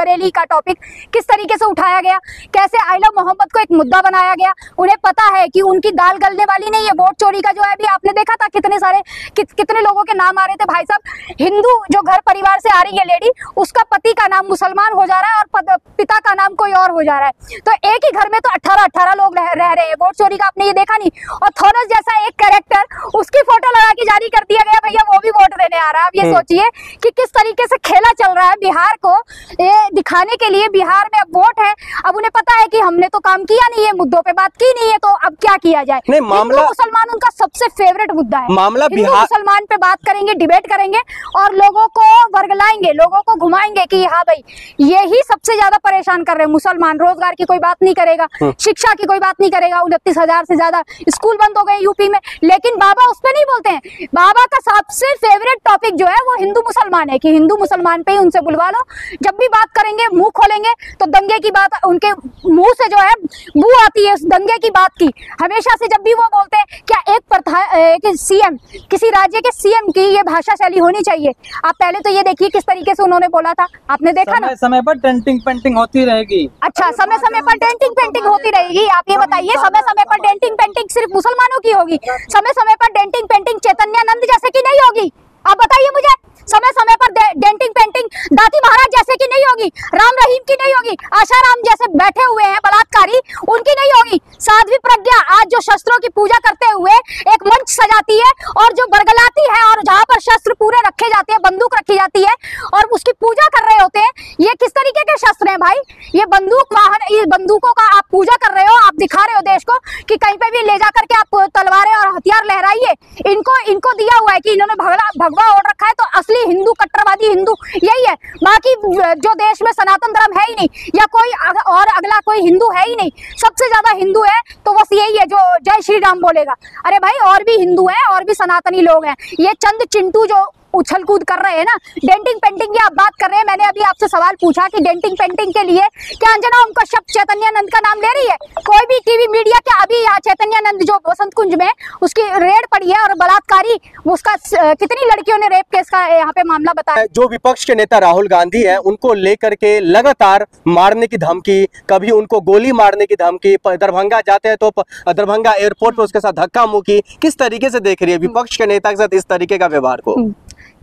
बरेली का टॉपिक किस तरीके से उठाया गया, कैसे आई लव मोहम्मद को एक मुद्दा बनाया गया। उन्हें पता है कि उनकी दाल गलने वाली नहीं है। वोट चोरी का जो है, अभी आपने देखा था कितने लोगों के नाम आ रहे थे। भाई साहब, हिंदू जो घर परिवार से आ रही है लेडी, उसका पति का नाम मुसलमान हो जा रहा है और पिता का नाम कोई और हो जा रहा है। तो एक ही घर में तो 18 लोग रह रहे हैं। वोट चोरी का आपने ये देखा नहीं। और थोरस जैसा एक कैरेक्टर, उसकी फोटो लगा के जारी कर दिया गया, भैया वो भी वोट देने आ रहा है। अब ये सोचिए कि किस तरीके से खेला चल रहा है बिहार को ये दिखाने के लिए। बिहार में अब वोट है, अब उन्हें पता है कि हमने तो काम किया नहीं है, मुद्दों पे बात की नहीं है, तो अब क्या किया जाए। नहीं, मामला मुसलमान उनका सबसे फेवरेट मुद्दा है। मामला हिंदू मुसलमान पे बात करेंगे, डिबेट करेंगे और लोगों को वर्गलाएंगे, लोगों को घुमाएंगे कि हाँ भाई यही सबसे ज्यादा परेशान कर रहे हैं मुसलमान। रोजगार की कोई बात नहीं करेगा, शिक्षा की कोई बात नहीं करेगा। 29,000 से ज्यादा स्कूल बंद हो गए यूपी में, लेकिन बाबा उस पर नहीं बोलते हैं। बाबा का सबसे फेवरेट टॉपिक जो है वो हिंदू मुसलमान है कि हिंदू मुसलमान पे ही उनसे बुलवा लो। जब भी बात करेंगे, मुंह खोलेंगे तो दंगे की बात, उनके मुंह से जो है बू आती है दंगे की बात की। हमेशा से जब भी वो बोलते हैं, क्या एक सीएम, किसी राज्य के सीएम की ये भाषा शैली होनी चाहिए। आप पहले तो ये देखिए किस तरीके से उन्होंने बोला था, आपने देखा ना। समय पर डेंटिंग पेंटिंग होती रहेगी। अच्छा, समय समय पर डेंटिंग पेंटिंग होती रहेगी। आप ये बताइए, समय समय पर डेंटिंग पेंटिंग सिर्फ मुसलमानों की होगी? समय समय पर डेंटिंग पेंटिंग चैतन्यानंद जैसे की नहीं होगी? आप बताइए मुझे। समय समय पर डेंटिंग पेंटिंग दाती महाराज जैसे की नहीं होगी? राम रहीम की नहीं होगी? आशाराम जैसे बैठे हुए हैं बलात्कारी, उनकी नहीं होगी? साध्वी प्रज्ञा आज जो शस्त्रों की पूजा करते हुए एक मंच सजाती है और जो बरगलाती है, और जहां पर शस्त्र पूरे रखे जाते हैं, बंदूक रखी जाती है और उसकी पूजा कर रहे होते हैं, ये किस तरीके के शस्त्र हैं भाई? ये बंदूक वाहन, ये बंदूकों का आप पूजा कर रहे हो, आप दिखा रहे हो देश को कि कहीं पे भी ले जा करके आप तलवारें और हथियार लहराइए। इनको दिया हुआ है कि इन्होंने भगवा ओढ़ रखा है, तो असली हिंदू, कट्टरवादी हिंदू यही है। बाकी जो देश में सनातन धर्म है ही नहीं, या कोई और अगला कोई हिंदू है ही नहीं। सबसे ज्यादा हिंदू है तो बस यही है जो जय श्री राम बोलेगा। अरे भाई, और भी हिंदू हैं, और भी सनातनी लोग हैं। ये चंद चिंटू जो उछल कूद कर रहे हैं ना, डेंटिंग पेंटिंग की आप बात कर रहे हैं। मैंने अभी आपसे सवाल पूछा कि डेंटिंग पेंटिंग के लिए क्या अंजना ओम कश्यप चैतन्यानंद का नाम ले रही है? कोई भी टीवी मीडिया क्या? अभी यहाँ चैतन्यानंद जो बसंत कुंज में उसकी रेड पड़ी है और बलात्कारी, उसका कितनी लड़कियों ने रेप केस का यहाँ पे मामला बताया। जो विपक्ष के नेता राहुल गांधी है, उनको लेकर के लगातार मारने की धमकी, कभी उनको गोली मारने की धमकी, दरभंगा जाते हैं तो दरभंगा एयरपोर्ट पर उसके साथ धक्का मुक्की, किस तरीके से देख रही है विपक्ष के नेता के साथ इस तरीके का व्यवहार को?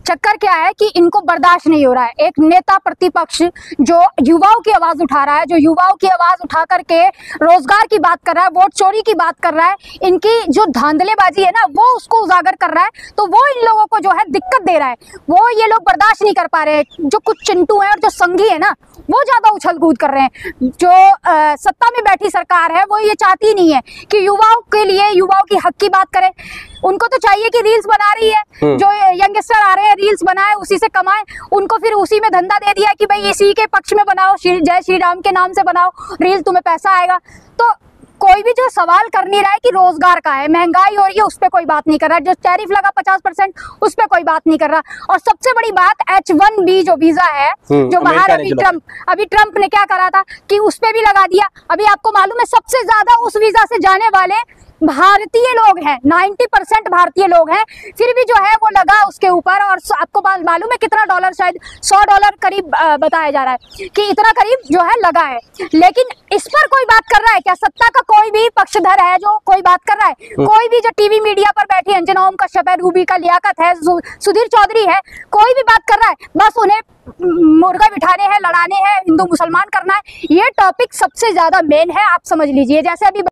चक्कर क्या है कि इनको बर्दाश्त नहीं हो रहा है। एक नेता प्रतिपक्ष जो युवाओं की आवाज उठा रहा है, जो युवाओं की आवाज उठा करके रोजगार की बात कर रहा है, वोट चोरी की बात कर रहा है, इनकी जो धांधलेबाजी है ना, वो उसको उजागर कर रहा है, तो वो इन लोगों को जो है दिक्कत दे रहा है। वो ये लोग बर्दाश्त नहीं कर पा रहे हैं। जो कुछ चिंटू हैं और जो संघी है ना, वो ज्यादा उछल कूद कर रहे हैं। जो सत्ता में बैठी सरकार है, वो ये चाहती नहीं है कि युवाओं के लिए, युवाओं की हक की बात करें। उनको तो चाहिए कि रील्स बना रही है, जो यंगस्टर आ रहे हैं रील्स बनाए, उसी से कमाए। उनको फिर उसी में धंधा दे दिया कि भाई इसी के पक्ष में बनाओ, जय श्री राम के नाम से बनाओ रील, तुम्हें पैसा आएगा। तो कोई भी जो सवाल कर नहीं रहा है कि रोजगार का है, महंगाई हो रही है, उस पर कोई बात नहीं कर रहा। जो टैरिफ लगा 50%, उस पर कोई बात नहीं कर रहा। और सबसे बड़ी बात H1B जो वीजा है, जो बाहर अभी ट्रंप ने क्या करा था कि उस पर भी लगा दिया। अभी आपको मालूम है सबसे ज्यादा उस वीजा से जाने वाले भारतीय लोग हैं, 90% भारतीय लोग हैं। फिर भी जो है वो लगा उसके ऊपर, और आपको मालूम है कितना डॉलर, शायद $100 करीब बताया जा रहा है कि इतना करीब जो है लगा है। लेकिन इस पर कोई बात कर रहा है क्या? सत्ता का कोई भी पक्षधर है जो कोई बात कर रहा है? कोई भी जो टीवी मीडिया पर बैठी अंजना ओम कश्यप है, रूबी का लियाकत है, सुधीर चौधरी है, कोई भी बात कर रहा है? बस उन्हें मुर्गा बिठाने हैं, लड़ाने हैं, हिंदू मुसलमान करना है। ये टॉपिक सबसे ज्यादा मेन है, आप समझ लीजिए। जैसे अभी